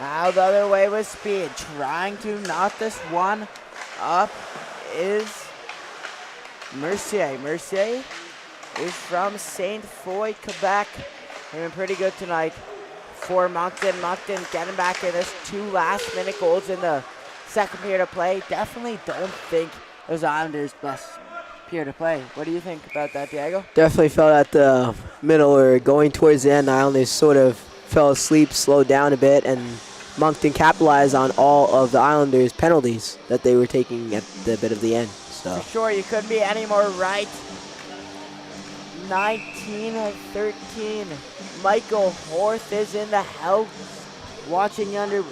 Now the other way with speed. Trying to knot this one up is Mercier. Mercier is from St. Foy, Quebec. They've been pretty good tonight for Moncton. Moncton getting back in this 2 last-minute goals in the second period of play. Definitely don't think it was Islanders' best period of play. What do you think about that, Diego? Definitely felt at the middle or going towards the end, the Islanders sort of fell asleep, slowed down a bit, and Moncton capitalized on all of the Islanders' penalties that they were taking at the bit of the end. So. For sure, you couldn't be any more right. 19-13. Michael Horth is in the house, watching younger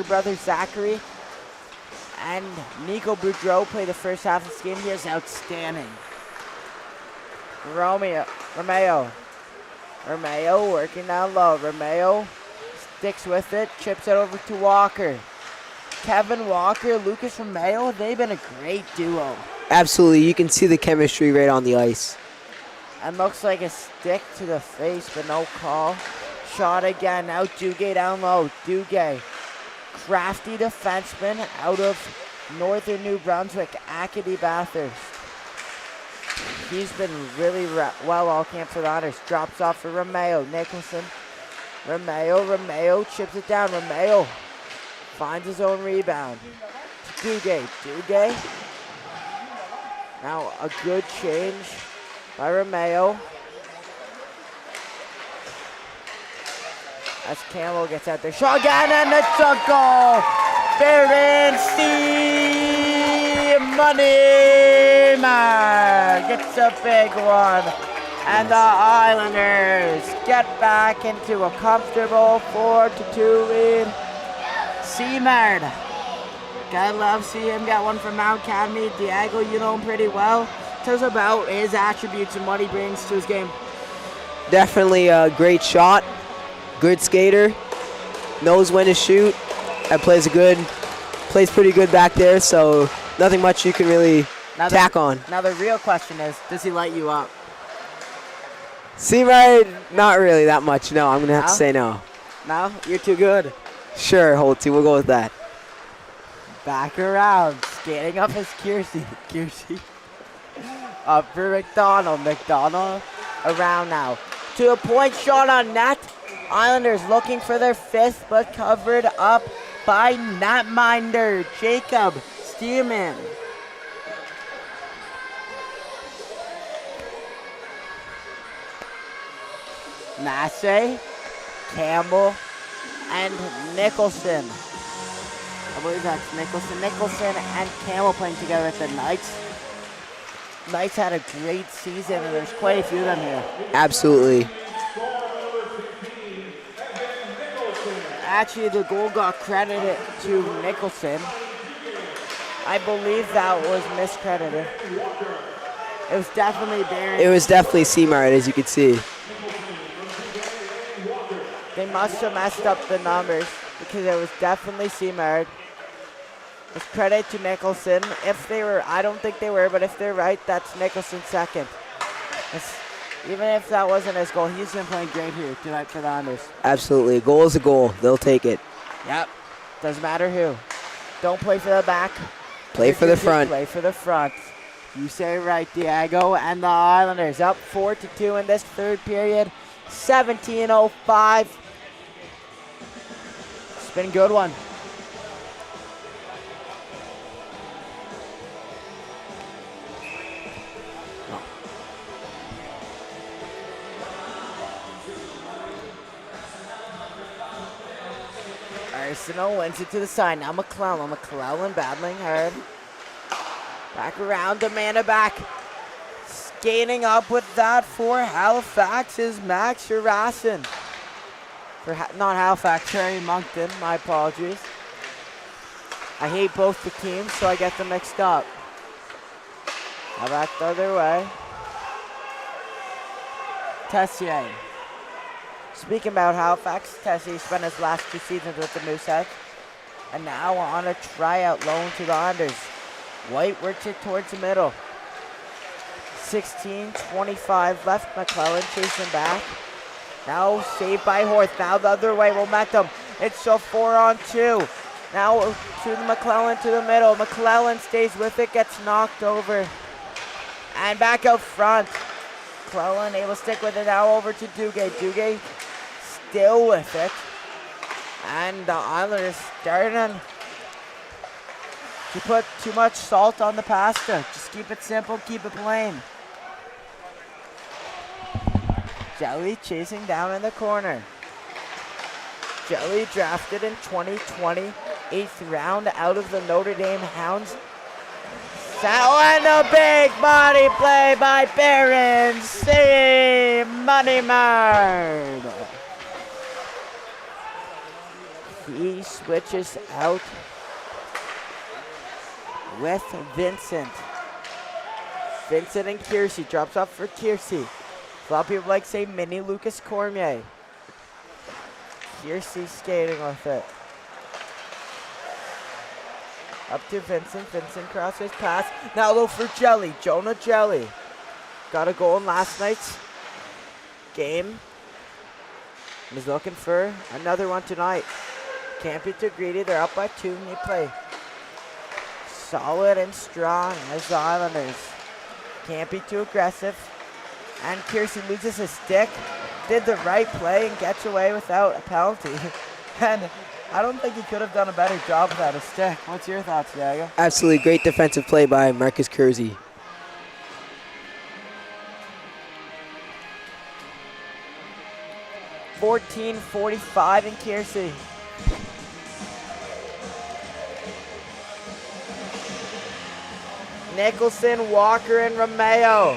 brother Zachary. And Nico Boudreau played the first half of this game. He is outstanding. Romeo working down low. Romeo sticks with it, chips it over to Walker. Kevin Walker, Lucas Romeo, they've been a great duo. Absolutely, you can see the chemistry right on the ice. And looks like a stick to the face, but no call. Shot again, now Duguay down low. Duguay, crafty defenseman out of Northern New Brunswick, Acadie Bathurst. He's been really well all camp for the Islanders. Drops off for Romeo. Nicholson. Romeo chips it down. Romeo finds his own rebound. Duguay. Now a good change by Romeo. As Campbell gets out there. Shot again, and it's a goal! Ferenczi Moneymark gets a big one. And the Islanders get back into a comfortable 4-2 lead. Seamard. Gotta love seeing him get one from Mount Academy. Diego, you know him pretty well. Tell us about his attributes and what he brings to his game. Definitely a great shot. Good skater, knows when to shoot, and plays pretty good back there, so nothing much you can really tack on. Now the real question is, does he light you up? Seamard, not really that much, no. I'm going to have to say no. No? You're too good. Sure, Holtzy, we'll go with that. Back around, skating up his Kiersey. Up for McDonald. McDonald around now. To a point shot on net. Islanders looking for their 5th, but covered up by netminder Jacob Stearman. Massey, Campbell, and Nicholson. I believe that's Nicholson. Nicholson and Campbell playing together at the Knights. Knights had a great season, and there's quite a few of them here. Absolutely. Actually, the goal got credited to Nicholson. I believe that was miscredited. It was definitely Barron. It was definitely Seamard, as you could see. They must have messed up the numbers because it was definitely Seamard. It's credit to Nicholson. If they were, I don't think they were, but if they're right, that's Nicholson's second. Even if that wasn't his goal, he's been playing great here tonight for the Islanders. Absolutely. A goal is a goal. They'll take it. Yep. Doesn't matter who. Don't play for the back. Play for the front. Play for the front. You say it right, Diego. And the Islanders up 4-2 in this third period. 17:05. It's been a good one. Arsenal wins it to the side. Now McClellan. McClellan battling hard. Back around, Amanda back. Skating up with that for Halifax is Max Harassen. Not Halifax, sorry, Moncton. My apologies. I hate both the teams, so I get them mixed up. Now back the other way. Tessier. Speaking about Halifax, Tessier spent his last 2 seasons with the Mooseheads. And now on a tryout loan to the Islanders. White works it towards the middle. 16:25 left. McClellan chasing back. Now saved by Horth. Now the other way. Momentum. It's a 4-on-2. Now to the McClellan to the middle. McClellan stays with it, gets knocked over. And back out front. McClellan able to stick with it now over to Dugay. Dugay still with it. And the Islanders starting to put too much salt on the pasta. Just keep it simple, keep it plain. Jelly chasing down in the corner. Jelly drafted in 2020, 8th round out of the Notre Dame Hounds. And a big body play by Barron C. Moneymard. He switches out with Vincent. Vincent and Kiersey drops off for Kiersey. A lot of people like to say mini Lucas Cormier. Kiersey skating with it. Up to Vincent. Vincent crosses pass. Now low for Jelly. Jonah Jelly. Got a goal in last night's game. He's looking for another one tonight. Can't be too greedy. They're up by 2 and they play solid and strong as the Islanders. Can't be too aggressive. And Kiersey loses his stick. Did the right play and gets away without a penalty. And I don't think he could have done a better job without a stick. What's your thoughts, Diego? Absolutely great defensive play by Marcus Kersey. $14.45 in Kiersey. Nicholson, Walker, and Romeo.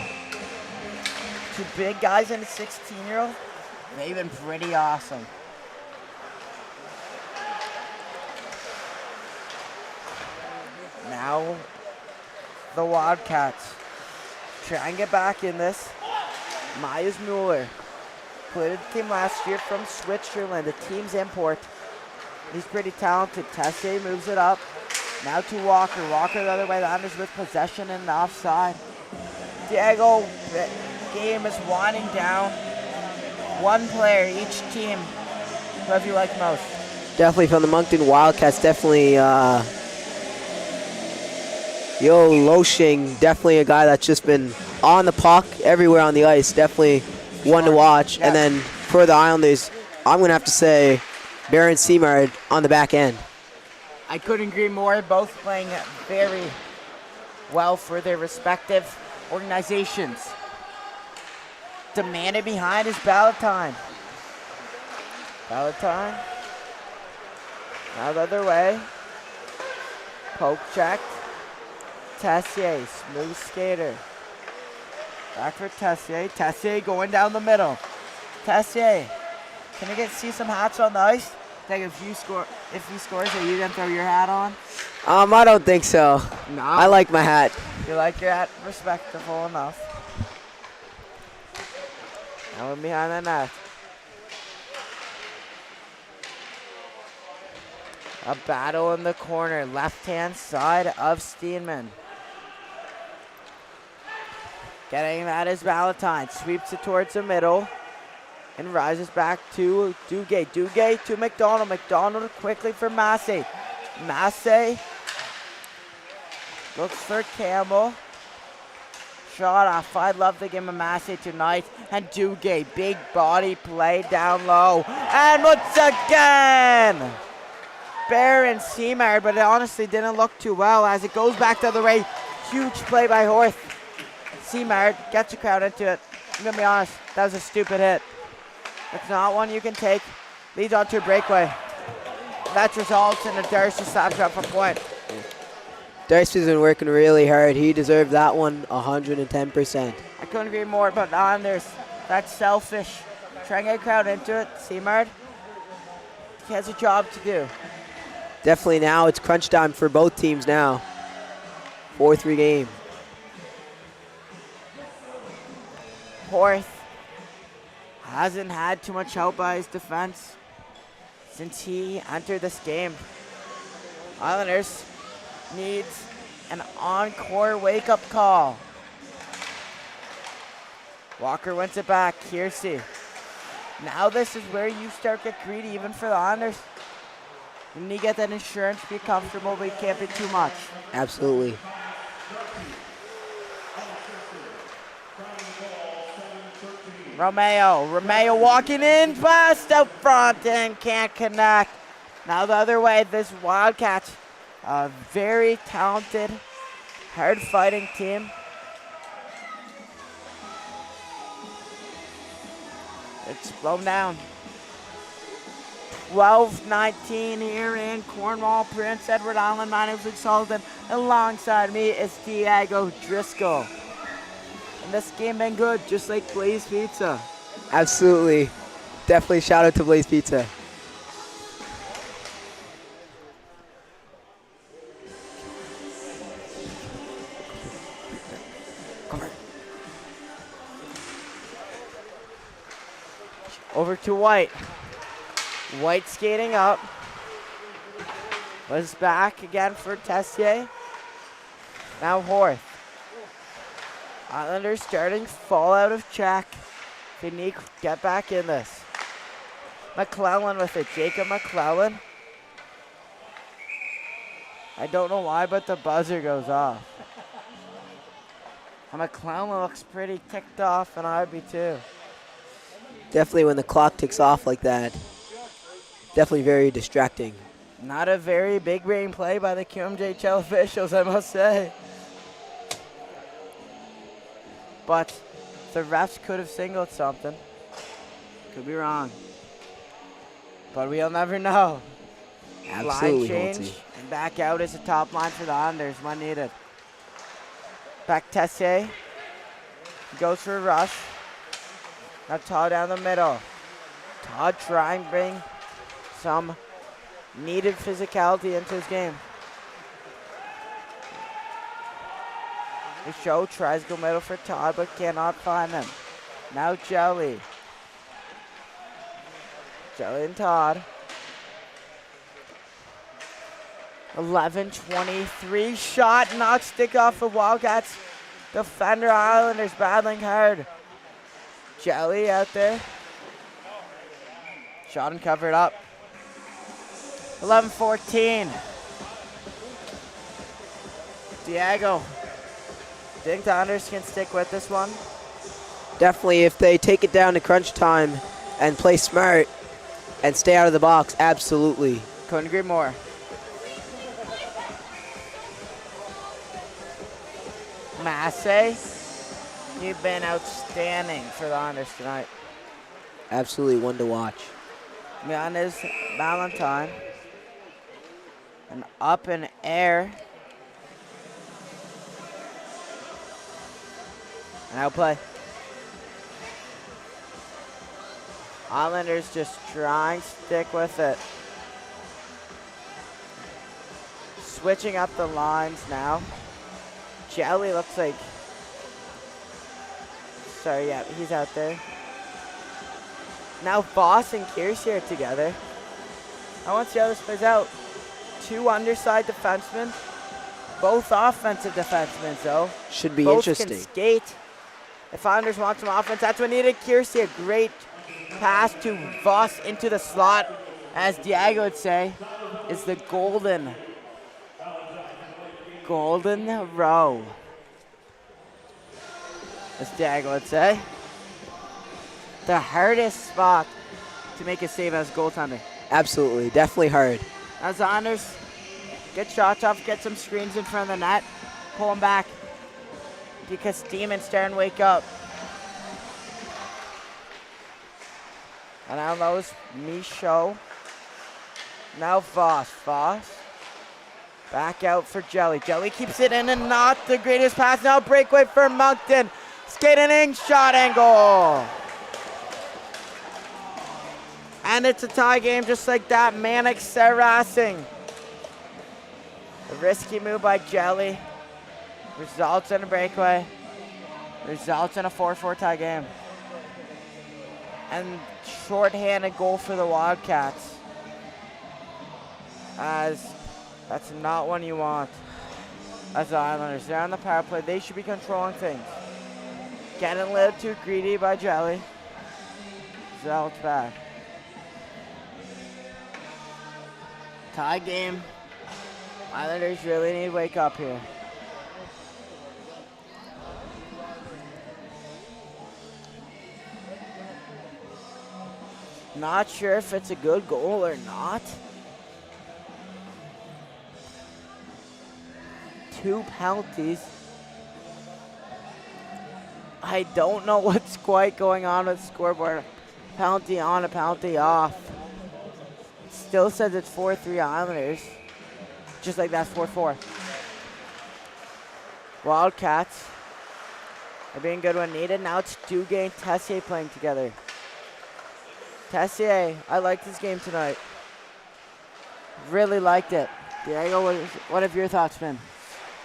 2 big guys and a 16-year-old. They've been pretty awesome. Now, the Wildcats try and get back in this. Myers Mueller played the team last year from Switzerland, the team's import. He's pretty talented. Tessier moves it up. Now to Walker. Walker the other way. The Islanders with possession and the offside. Diego, the game is winding down. 1 player each team. Whoever you like most. Definitely from the Moncton Wildcats. Definitely Yo Loshing. Definitely a guy that's just been on the puck everywhere on the ice. Definitely one to watch. Yeah. And then for the Islanders, I'm going to have to say Baron Seamard on the back end. I couldn't agree more. Both playing very well for their respective organizations. Demanded behind is Ballantyne. Ballantyne. Now the other way. Poke checked. Tessier, smooth skater. Back for Tessier. Tessier going down the middle. Tessier, can you see some hats on the ice? Think if he scores, are you gonna throw your hat on? I don't think so. No. I like my hat. You like your hat? Respectable enough. Now we're behind the net. A battle in the corner, left-hand side of Steenman. Getting that is Valentine. Sweeps it towards the middle and rises back to Dugay. Dugay to McDonald. McDonald quickly for Massey. Massey looks for Campbell. Shot off. I'd love to give him a Massey tonight. And Dugay, big body play down low. And once again, Baron Seamard, but it honestly didn't look too well as it goes back the other way. Huge play by Horth. Seamard gets the crowd into it. I'm going to be honest, that was a stupid hit. It's not one you can take. Leads on to a breakaway. That results in a Darcy slap shot for point. Darcy's been working really hard. He deserved that one 110%. I couldn't agree more about the Islanders. That's selfish. Try and get a crowd into it. Seamard, he has a job to do. Definitely now it's crunch time for both teams now. 4-3 game. Horth hasn't had too much help by his defense since he entered this game. Islanders needs an encore wake-up call. Walker wins it back. Kiersey. Now this is where you start get greedy even for the Islanders. You need to get that insurance, be comfortable, but you can't be too much. Absolutely. Romeo walking in fast out front and can't connect. Now the other way, this Wildcats, a very talented, hard-fighting team. It's blown down. 12-19 here in Cornwall, Prince Edward Island. My name is Luke Sullivan. Alongside me is Diego Driscoll. And this game been good, just like Blaze Pizza. Absolutely. Definitely shout out to Blaze Pizza. Over to White. White skating up. Was back again for Tessier. Now Horth. Islanders starting to fall out of check. They need to get back in this. McClellan with it. Jacob McClellan. I don't know why, but the buzzer goes off. And McClellan looks pretty ticked off, and I'd be too. Definitely when the clock ticks off like that, definitely very distracting. Not a very big brain play by the QMJHL officials, I must say. But the refs could have singled something. Could be wrong. But we'll never know. Absolutely. Line change and back out is the top line for the Islanders when needed. Back Tessier. Goes for a rush. Now Todd down the middle. Todd trying to bring some needed physicality into his game. The show tries to go middle for Todd, but cannot find him. Now Jelly. Jelly and Todd. 11-23 shot, knocked stick off of Wildcats. Defender Islanders battling hard. Jelly out there. Shot and covered up. 11-14. Diego. Think the Islanders can stick with this one? Definitely, if they take it down to crunch time and play smart and stay out of the box, absolutely. Couldn't agree more. Massey, you've been outstanding for the Islanders tonight. Absolutely one to watch. Giannis Valentine. And up in air. And outplay. Islanders just trying to stick with it. Switching up the lines now. Jelly looks like, sorry, yeah, he's out there. Now Voss and Kiersey are together. I want to see how this plays out. Two underside defensemen, both offensive defensemen though. Should be both interesting. Can skate. If Islanders want some offense, that's what needed. Kiersey, a great pass to Voss into the slot, as Diego would say, is the golden row, as Diego would say. The hardest spot to make a save as goaltender. Absolutely, definitely hard. As the Islanders get shots off, get some screens in front of the net, pull them back because Demons starting to wake up. And now that was Michaud. Now Voss. Back out for Jelly. Jelly keeps it in and not the greatest pass. Now breakaway for Moncton. Skating in, shot and goal. And it's a tie game just like that. Manic harassing. A risky move by Jelly. Results in a breakaway. Results in a 4-4 tie game. And shorthanded goal for the Wildcats. As that's not one you want. As the Islanders, they're on the power play. They should be controlling things. Getting a little too greedy by Jelly. Zelt's back. Tie game. Islanders really need to wake up here. Not sure if it's a good goal or not. 2 penalties. I don't know what's quite going on with the scoreboard. Penalty on, a penalty off. Still says it's 4-3 Islanders. Just like that, 4-4. Wildcats are being good when needed. Now it's Duguay and Tessier playing together. Tessier, I like this game tonight. Really liked it. Diego, what have your thoughts been?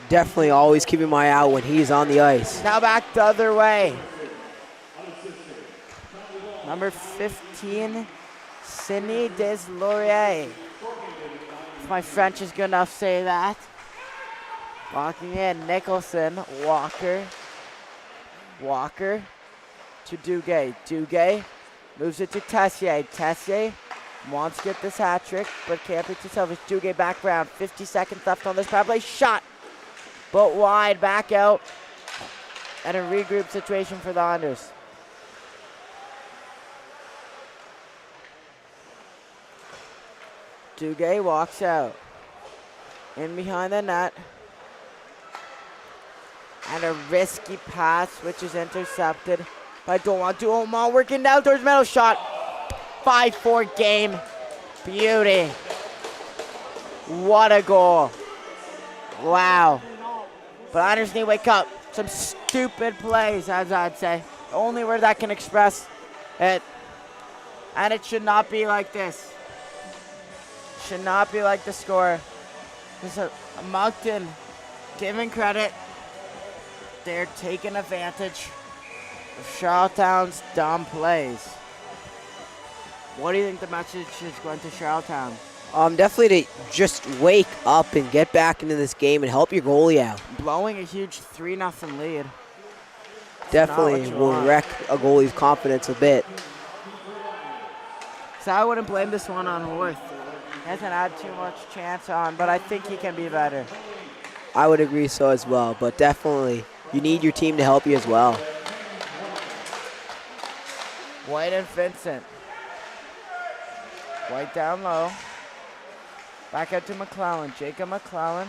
Definitely always keeping my eye out when he's on the ice. Now back the other way. Number 15, Sidney Deslauriers. If my French is good enough to say that. Walking in, Nicholson, Walker to Duguay. Duguay moves it to Tessier. Tessier wants to get this hat trick, but can't reach himself. It's Duguay back round. 50 seconds left on this power play. Shot, but wide, back out. And a regroup situation for the Islanders. Duguay walks out. In behind the net. And a risky pass, which is intercepted by Dolan. Duomo working down towards middle shot. 5-4 game. Beauty. What a goal. Wow. But Islanders need to wake up. Some stupid plays, as I'd say. The only word that can express it. And it should not be like this. Should not be like the score. This is a Moncton giving credit. They're taking advantage of Charlottetown's dumb plays. What do you think the message is going to Charlottetown? Definitely to just wake up and get back into this game and help your goalie out. Blowing a huge 3-0 lead. Definitely will wreck a goalie's confidence a bit. So I wouldn't blame this one on Worth. He hasn't had too much chance on, but I think he can be better. I would agree so as well, but definitely you need your team to help you as well. White and Vincent. White down low. Back out to McClellan. Jacob McClellan.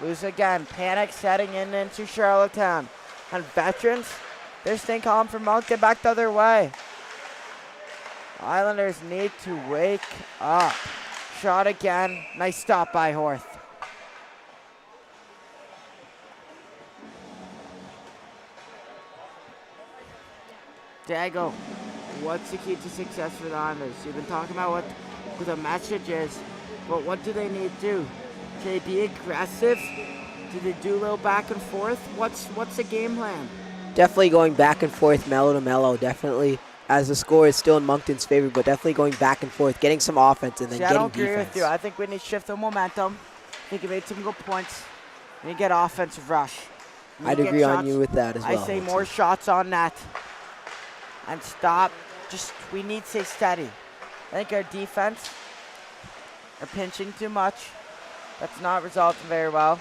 Lose again. Panic setting in into Charlottetown. And veterans, they're staying calm for Moncton back the other way. Islanders need to wake up. Shot again. Nice stop by Horth. Dago, what's the key to success for the Islanders? You've been talking about what the message is, but what do they need to do? Do they be aggressive? Do they do a little back and forth? What's the game plan? Definitely going back and forth, mellow to mellow. Definitely, as the score is still in Moncton's favor, but definitely going back and forth, getting some offense and then getting defense. I don't agree with you. I think we need to shift the momentum. I think you made some good points. We need to get offensive rush. I'd agree on you with that as well. I say more shots on net. And stop. We need to stay steady. I think our defense are pinching too much. That's not resulting very well.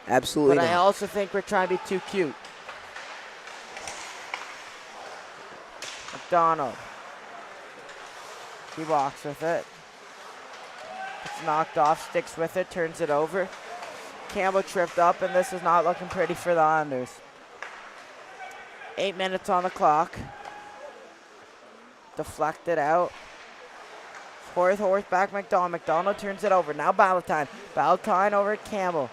Absolutely But not. I also think we're trying to be too cute. McDonald. He walks with it. It's knocked off, sticks with it, turns it over. Campbell tripped up, and this is not looking pretty for the Islanders. 8 minutes on the clock. Deflected out. Horth back McDonald. McDonald turns it over. Now Ballantyne. Ballantyne over Campbell.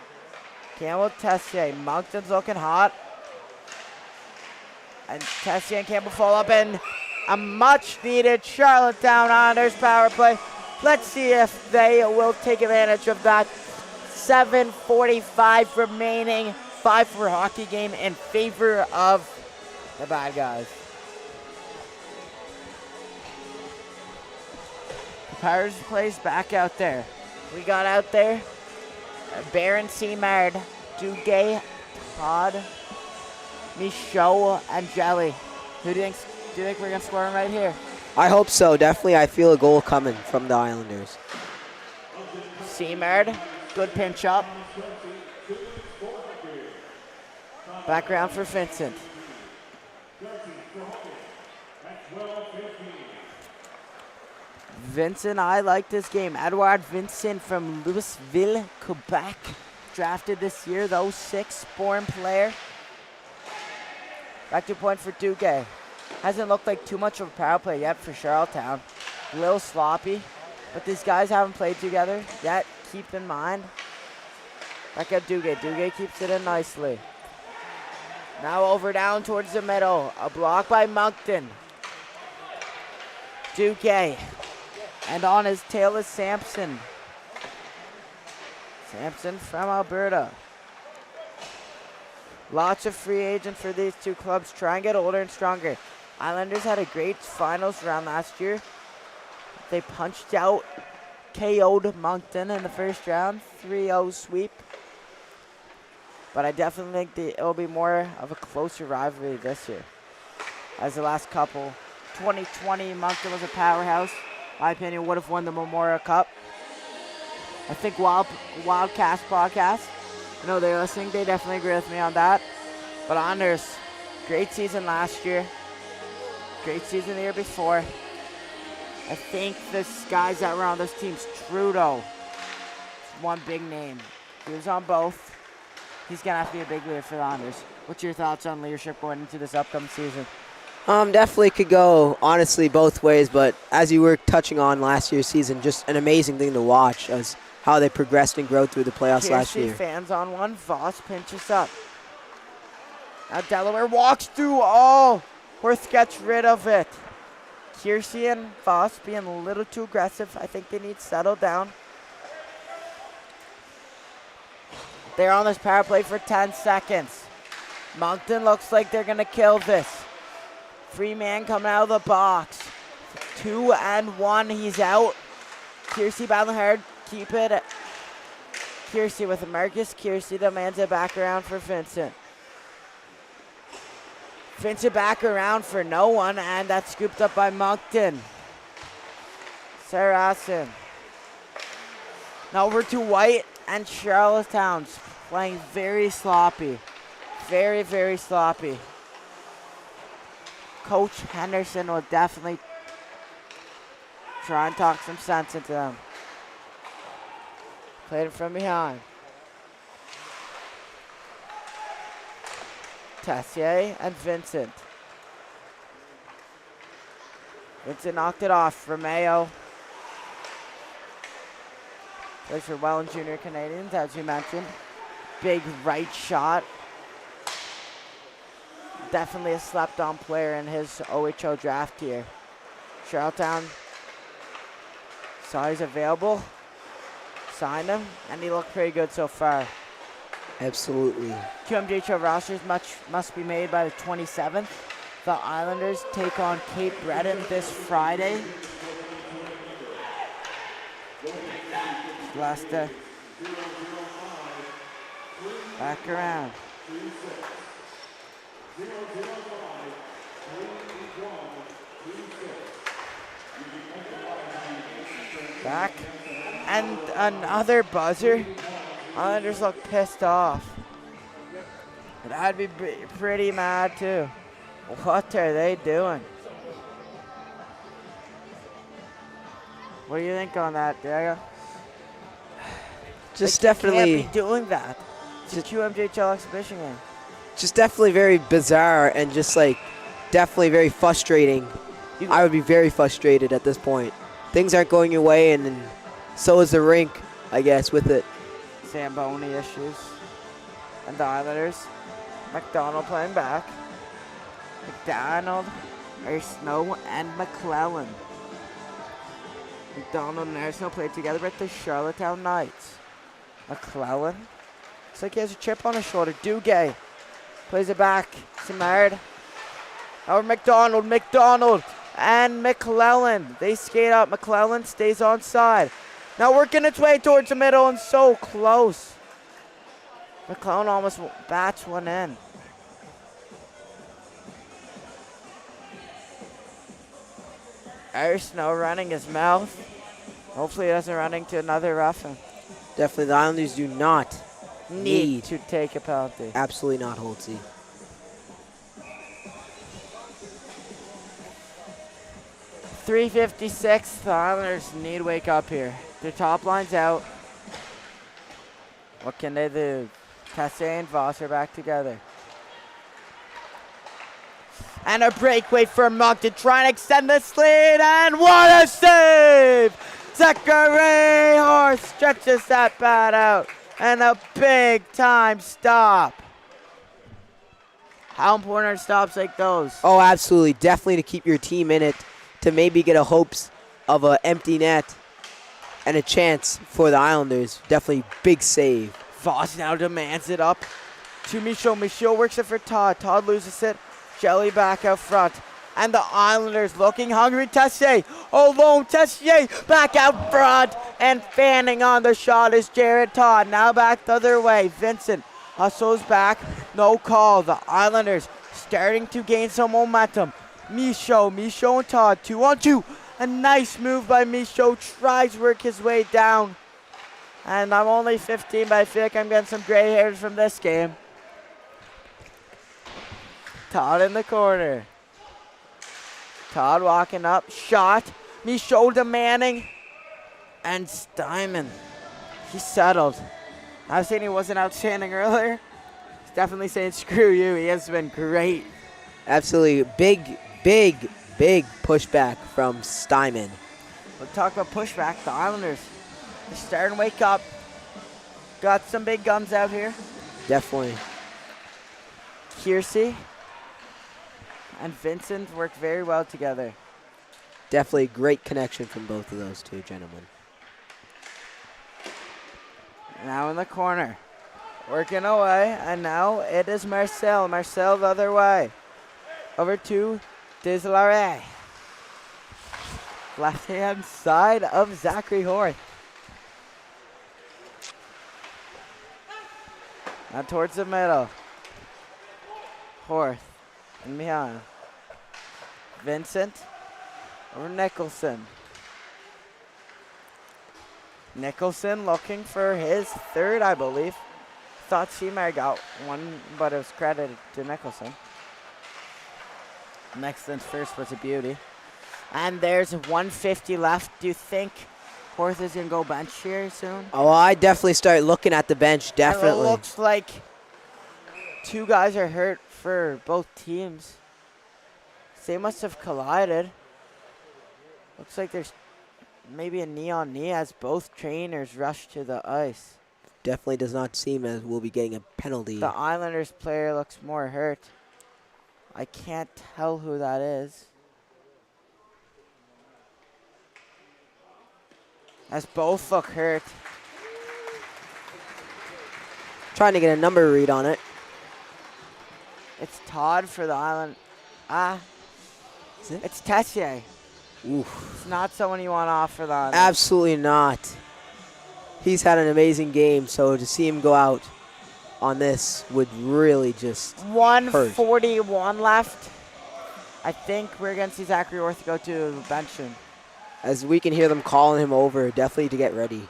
Campbell, Tessier. Moncton's looking hot. And Tessier and Campbell fall up in a much-needed Charlottetown Islanders power play. Let's see if they will take advantage of that. 7:45 remaining. 5-4 hockey game in favor of the bad guys. Pirates plays back out there. We got out there Baron Seamard, Duguay, Todd, Michaud, and Jelly. Who do you think we're gonna score him right here? I hope so. Definitely, I feel a goal coming from the Islanders. Seamerd, good pinch up. Back around for Vincent. Vincent, I like this game. Edouard Vincent from Louisville, Quebec. Drafted this year, the 06 born player. Back to point for Duguay. Hasn't looked like too much of a power play yet for Charlottetown. A little sloppy, but these guys haven't played together yet. Keep in mind. Back up Duguay. Duguay keeps it in nicely. Now over down towards the middle. A block by Moncton. Duguay. And on his tail is Sampson. Sampson from Alberta. Lots of free agents for these two clubs. Try and get older and stronger. Islanders had a great finals round last year. They punched out, KO'd Moncton in the first round. 3-0 sweep. But I definitely think it will be more of a closer rivalry this year. As the last couple. 2020, Moncton was a powerhouse. In my opinion, would have won the Memorial Cup. I think Wildcats podcast, I know they're listening, they definitely agree with me on that. But Anders, great season last year. Great season the year before. I think the guys that were on those teams, Trudeau, one big name. He was on both. He's going to have to be a big leader for the Anders. What's your thoughts on leadership going into this upcoming season? Definitely could go, honestly, both ways. But as you were touching on last year's season, just an amazing thing to watch as how they progressed and grew through the playoffs last year. Fans on one. Voss pinches up. Now Delaware walks through. Oh, Worth gets rid of it. Kiersey and Voss being a little too aggressive. I think they need to settle down. They're on this power play for 10 seconds. Moncton looks like they're going to kill this. Free man coming out of the box. 2-1. He's out. Kiersey battling hard. Keep it. Kiersey with Marcus. Kiersey demands it back around for Vincent. Vincent back around for no one, and that's scooped up by Moncton. Saracen. Now over to White and Charlottetown's playing very sloppy. Very, very sloppy. Coach Henderson will definitely try and talk some sense into them. Played it from behind. Tessier and Vincent. Vincent knocked it off. Romeo plays for Welland Junior Canadians, as we mentioned. Big right shot. Definitely a slept-on player in his OHL draft here. Charlottetown saw he's available, signed him, and he looked pretty good so far. Absolutely. QMJHL rosters must be made by the 27th. The Islanders take on Cape Breton this Friday. Leicester. Back around. Back. And another buzzer. Islanders look pissed off. But I'd be pretty mad too. What are they doing? What do you think on that, Diego? Just They definitely can't be doing that. It's a QMJHL exhibition game. just definitely very bizarre and just like definitely very frustrating. I would be very frustrated at this point. Things aren't going your way, and then so is the rink, I guess, with it. Zamboni issues. And the Islanders. McDonald playing back. McDonald, Snow, and McClellan. McDonald and Snow played together at the Charlottetown Knights. McClellan. Looks like he has a chip on his shoulder. Duguay plays it back. Simard. Over McDonald, and McClellan. They skate up. McClellan stays onside. Now working its way towards the middle and so close. McClellan almost bats one in. Snow running his mouth. Hopefully it doesn't run into another roughing. Definitely, the Islanders do not Need to take a penalty. Absolutely not, Holtzy. .356, the Islanders need to wake up here. Their top line's out. What can they do? Casse and Voss are back together. And a breakaway for Moncton, trying to extend this lead, and what a save! Zachary Horse stretches that bat out, and a big-time stop. How important are stops like those? Oh, absolutely. Definitely to keep your team in it, to maybe get a hopes of an empty net and a chance for the Islanders. Definitely big save. Voss now demands it up to Michaud. Michaud works it for Todd. Todd loses it. Jelly back out front. And the Islanders looking hungry. Tessier alone. Tessier back out front. And fanning on the shot is Jared Todd. Now back the other way. Vincent hustles back. No call. The Islanders starting to gain some momentum. Michaud and Todd 2-on-2. A nice move by Michaud. Tries to work his way down. And I'm only 15, but I feel like I'm getting some gray hairs from this game. Todd in the corner. Todd walking up. Shot. Michaud demanding. And Steinman. He settled. I was saying he wasn't outstanding earlier. He's definitely saying screw you. He has been great. Absolutely. Big pushback from Steinman. We'll talk about pushback. The Islanders, they're starting to wake up. Got some big guns out here. Definitely. Kiersey and Vincent work very well together. Definitely great connection from both of those two gentlemen. Now in the corner. Working away, and now it is Marcel. Marcel the other way. Over to Deslauriers. Left-hand side of Zachary Horth. Now towards the middle. Horth and behind. Vincent over Nicholson. Nicholson looking for his third, I believe. Thought Seameyer got one, but it was credited to Nicholson. Nicholson's first was a beauty. And there's 150 left. Do you think Horth is going to go bench here soon? Oh, I definitely start looking at the bench, definitely. And it looks like two guys are hurt for both teams. They must have collided. Looks like there's maybe a knee-on-knee as both trainers rush to the ice. Definitely does not seem as we'll be getting a penalty. The Islanders player looks more hurt. I can't tell who that is. As both look hurt. Trying to get a number read on it. It's Todd for the Island. Is it? It's Tessier. Oof. It's not someone you want off for the Islanders. Absolutely not. He's had an amazing game, so to see him go out on this would really just 1:41 left. I think we're going to see Zachary Horth go to the bench soon. As we can hear them calling him over, definitely to get ready.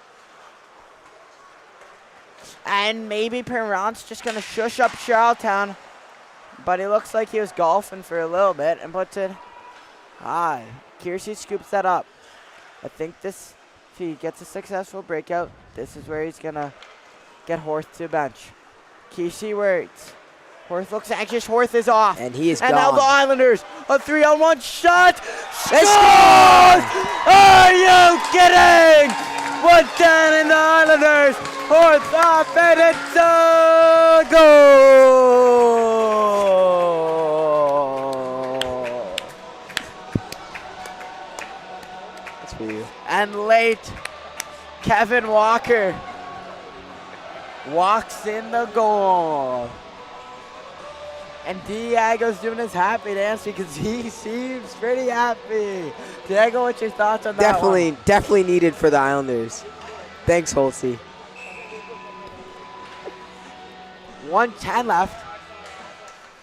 And maybe Perron's just going to shush up Charlottetown. But he looks like he was golfing for a little bit and puts it high. Kiersey scoops that up. I think this, if he gets a successful breakout, this is where he's going to get Horth to bench. Kiersey works. Horth looks anxious. Horth is off. And he is and gone. Now the Islanders, a 3-on-1 shot. They Scores! Are you kidding? 1-10 in the Islanders. Horth off and it's a goal. That's for you. And late, Kevin Walker walks in the goal. And Diego's doing his happy dance because he seems pretty happy. Diego, what's your thoughts on that one? Definitely needed for the Islanders. Thanks, Holtzy. 1:10 left.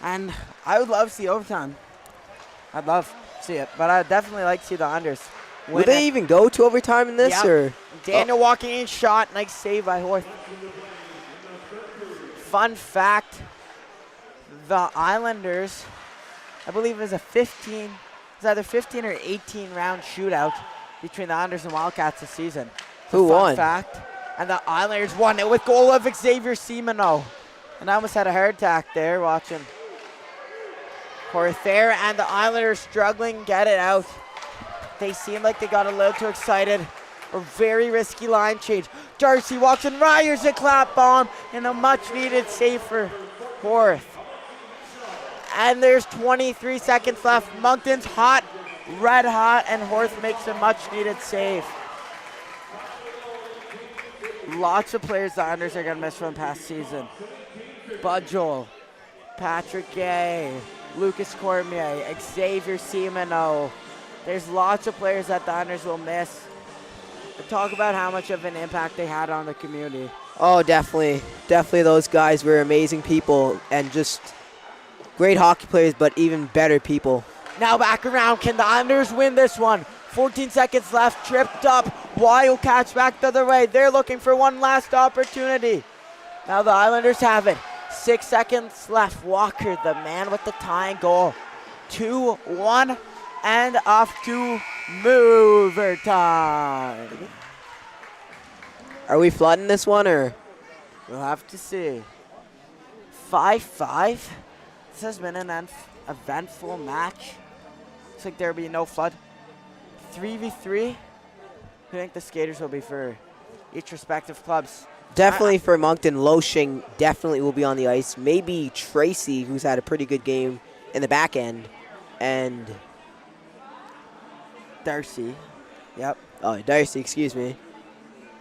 And I would love to see overtime. I'd love to see it. But I'd definitely like to see the unders Will they even go to overtime in this? Yep. Or Daniel walking in, shot, nice save by Horth. Fun fact, the Islanders, I believe it was either 15 or 18 round shootout between the Islanders and Wildcats this season. Who won? Fun fact. And the Islanders won it with goal of Xavier Semino. And I almost had a heart attack there watching Horth there. And the Islanders struggling, get it out. They seem like they got a little too excited. A very risky line change. Darcy walks in, Ryer's a clap bomb, and a much needed save for Horth. And there's 23 seconds left. Moncton's hot, red hot, and Horth makes a much needed save. Lots of players the Islanders are going to miss from past season. Bud Joel, Patrick Gay, Lucas Cormier, Xavier Semino. There's lots of players that the Islanders will miss. Talk about how much of an impact they had on the community. Oh, definitely. Definitely those guys were amazing people and just great hockey players, but even better people. Now back around. Can the Islanders win this one? 14 seconds left. Tripped up. Wildcats back the other way. They're looking for one last opportunity. Now the Islanders have it. 6 seconds left. Walker, the man with the tying goal. 2-1 and off to mover time. Are we flooding this one or? We'll have to see. 5-5. This has been an eventful match. Looks like there'll be no flood. 3v3. Who think the skaters will be for each respective clubs? Definitely for Moncton, Loshing definitely will be on the ice. Maybe Tracy, who's had a pretty good game in the back end. And Darcy. Yep. Oh, Darcy, excuse me.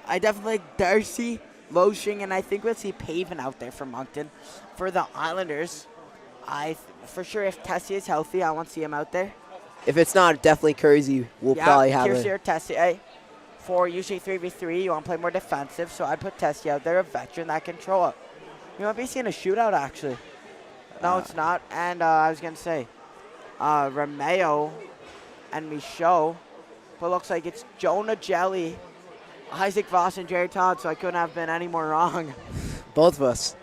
I definitely like Darcy, Loshing, and I think we'll see Paven out there for Moncton. For the Islanders, for sure if Tessie is healthy, I want to see him out there. If it's not, definitely Kersey will probably have Kersey it. or Tessie. For usually 3v3, you want to play more defensive, so I'd put Tessie out there, a veteran that can throw up. You might be seeing a shootout, actually. No, it's not. And I was going to say, Romeo and Michaud, but looks like it's Jonah Jelly, Isaac Voss, and Jerry Todd, so I couldn't have been any more wrong. Both of us.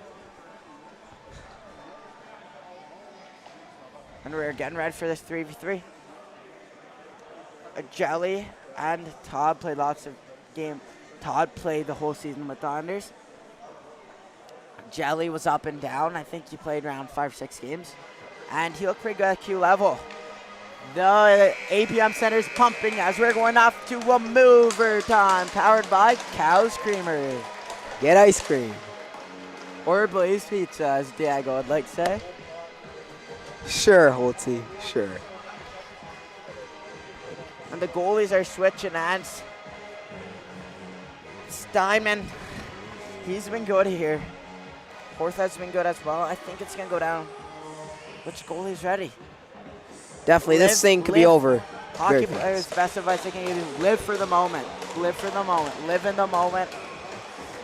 And we're getting ready for this 3v3. Jelly and Todd played lots of games. Todd played the whole season with the Islanders. Jelly was up and down. I think he played around 5-6 games. And he looked pretty good at Q level. The APM Center is pumping as we're going off to a mover time, powered by Cow's Creamery. Get ice cream. Or Blaze Pizza, as Diego would like to say. Sure, Holtzy, sure. And the goalies are switching hands. Steinman, he's been good here. Horth has been good as well. I think it's going to go down. Which goalie's ready? Definitely, this thing could be over. Hockey players, best advice they can give you, live for the moment. Live for the moment. Live in the moment.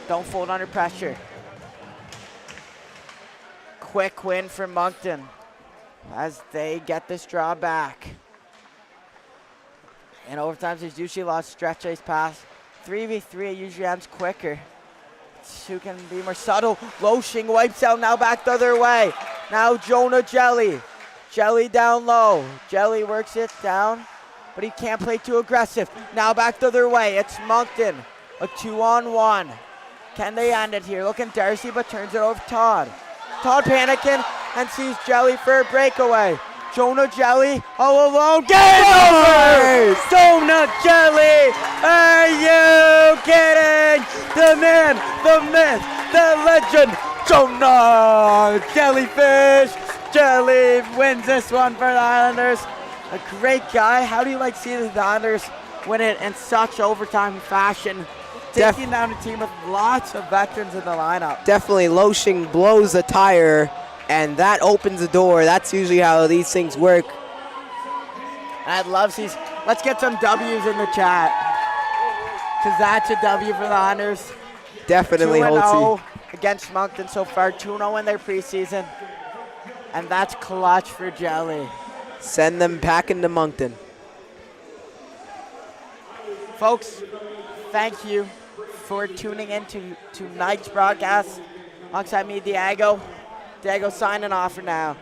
Don't fold under pressure. Quick win for Moncton as they get this draw back. In overtime, there's usually a lot of stretch ice pass. 3v3 usually ends quicker. Who can be more subtle? Loshing wipes out, now back the other way. Now Jonah Jelly. Jelly down low. Jelly works it down, but he can't play too aggressive. Now back the other way. It's Moncton. A 2-on-1. Can they end it here? Looking Darcy, but turns it over to Todd. Todd panicking and sees Jelly for a breakaway. Jonah Jelly all alone. Game over! Jonah Jelly! Are you kidding? The man, the myth, the legend, Jonah Jellyfish. Jelly wins this one for the Islanders. A great guy. How do you like seeing the Islanders win it in such overtime fashion? Taking down a team with lots of veterans in the lineup. Definitely, Loshing blows a tire, and that opens the door. That's usually how these things work. I'd love to see. Let's get some W's in the chat, because that's a W for the Islanders. Definitely, 2-0 against Moncton so far. 2-0 in their preseason. And that's clutch for Jelly. Send them packing to Moncton. Folks, thank you for tuning in to tonight's broadcast. Alongside me, Diego. Diego signing off for now.